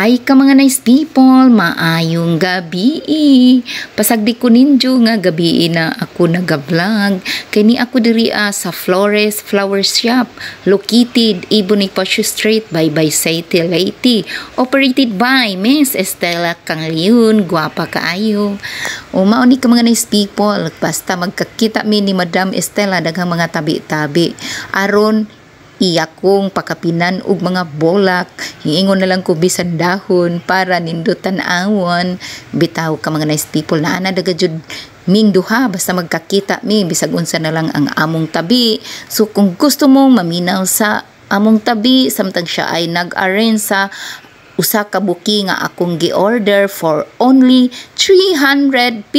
Hi ka mga nice people, maayong gabi. Pasagdi ko ninyo nga gabi na ako nag-vlog. Kini ako diri sa Flores Flower Shop, located Bonifacio Street, Baybay City, Leyte. Operated by Miss Estela Canglion, guwapa kaayo. O mauni ka mga nice people, basta magkakita mi ni Madam Estela daghang mga tabi-tabi. Aron iya kong pakapinan og mga bolak, hiingon na lang ko bisan dahon para nindutan awon. Bitaw ka mga nice people, na ana daga jud ming duha basta magkakita mi bisag unsa na lang ang among tabi. So kung gusto mong maminaw sa among tabi, samtang siya ay nag-arrange sa usa ka buki nga akong gi-order for only 350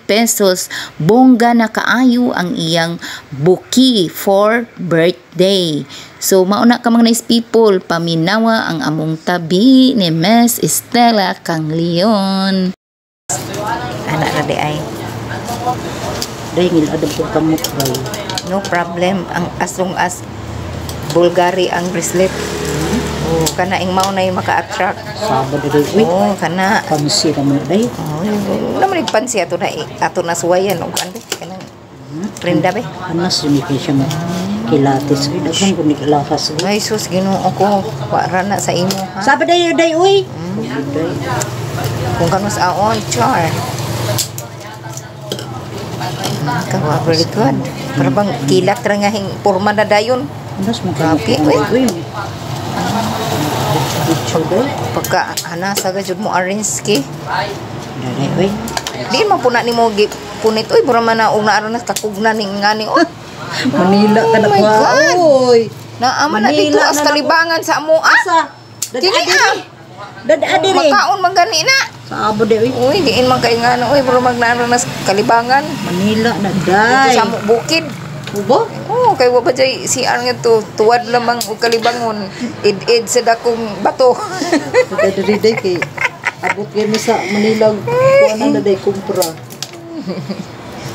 pesos. Bongga na kaayo ang iyang buki for birthday. So mauna ka mga nice people, paminawa ang among tabi ni Miss Estela Canglion. Anak na di ay. Dahil adam ko kamot bay. No problem, ang as long as Bulgari ang bracelet. Oh, kana ing mao na maka-attract. Sabado day. Oh, kana pansi naman day. Oh, naman pansi ato na suwayan og ande kanang prenda be. Anas yun kay siya mo. Kilatis daghan ko ni kilakas. Ay sus, Ginoo ko para na sa imo ha. Sabado day uy. Kung kanos aon char. Kawa very good. Para bang kilat ra nga hing porma na dayon. Anas mo Grabe, uy. Pagka anasa gajud mo arrange ki. Daday uy. Di man puna nimo punit uy bura man na og naaro na kakugna ning ngani oh. Manila ka na my kwa. God. Uy. Naama na dito as kalibangan sa amo Asa? Dadi makaon man gani na. Sabado day uy. Uy diin man kay ngano uy bura magnaaro na kalibangan. Manila na Dito day. sa bukid. Ubo? Oh, kay wa ba jay CR nga to tuwad lamang og kalibangon. Id sa dakong bato. Dadi day kay abot kami sa Manila kuan na day kumpra.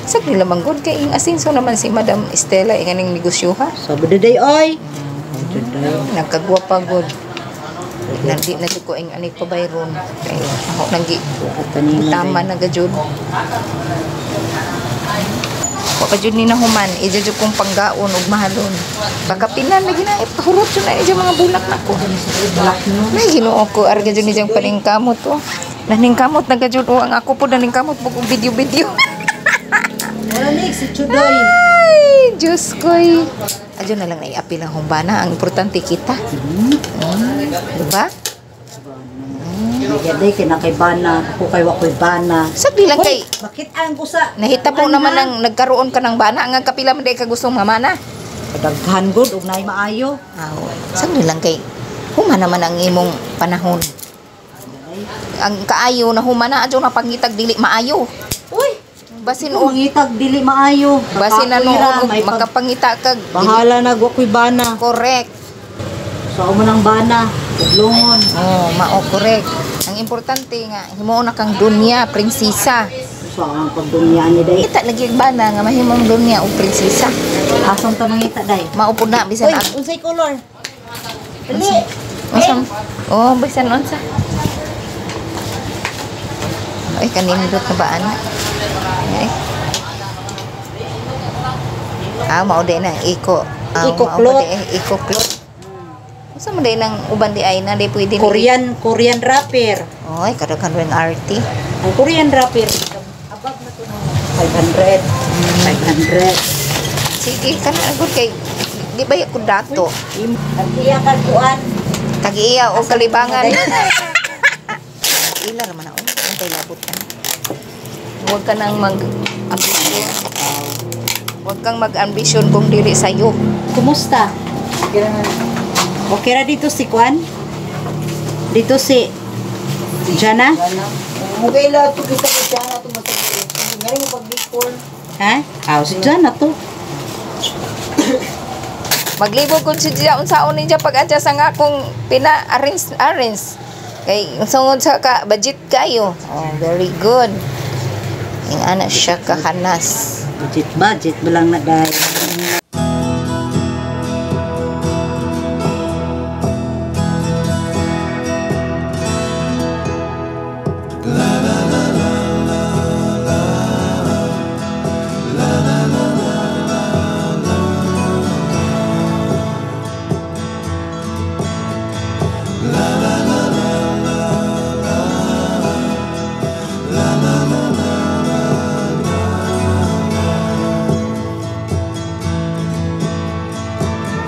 Sagdi lamang god kay ing asinso naman si Madam Estela inganing negosyo ha. Sabado day oy. Nagkagwapa god. Nandi na jud ko ing ani pabayron. Kay ako nanggi tama na gajud. Wa jud ni nahuman, ija jud kong panggaon ug mahalon. Pagkapinan lagi na ipahurot jud na ija mga bulak nako. May Ginoo ko arga jud ni jang paningkamot oh. Naningkamot na gajud oh, ang ako po naningkamot pug video-video. Wala ni si Chudoy. Ay, Diyos ko'y. Adyo na lang naiapil ang humbana. Ang importante kita. Diba? Day kay nakay bana, ako kay wakoy bana. Sagdi lang kay. Bakit ang kusa? Nahita po naman ng nagkaroon ka ng bana. Ang kapila man day ka gustong mamana. Kadaghan gud ug naay maayo. Sagdi lang kay. Humana man ang imong panahon. Ang kaayo na humana adyo na pangitag dili maayo. Uy, basin o ngitag dili maayo. Basin na makapangita kag bahala na wakoy bana. Correct. So mo nang bana, tudlongon. Oh, mao correct. Ang importante nga himo na kang dunya prinsesa. So ang pagdunya ni day. Kita lagi bana nga mahimong dunya og prinsesa. Asong ta mangita day. Mao pud na bisan unsay color? Dili. Unsang oh bisan unsa. Ay kanindot na ba ana? Ay. Mao din ang iko. Iko cloth. Sa mo day nang uban di ay na day pwede Korean wrapper. Oy, kadaghan ring arty. Ang Korean wrapper above na to 500. 500. Sige, kana good kay di ba ko dato. Iya ka kuan. Tag-iya o kalibangan. Ila naman ako. Antay labot ka. Huwag ka nang mag-ambisyon. Huwag kang mag-ambisyon kung dili sa'yo. Kumusta? Okay ra dito si Kwan? Dito si Jana? Okay lang ito kita ko Jana ito matagin. Ngayon mo pag-before. Ha? Si Jana to. Maglibog kung si Diya unsaon ninja pag-adya sa nga kung pina-arrange. Kay sungod sa ka budget kayo. Oh, very good. Yung anak siya kahanas. Budget ba lang na dahil.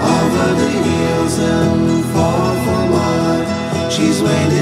Over the hills and far from mine, she's waiting.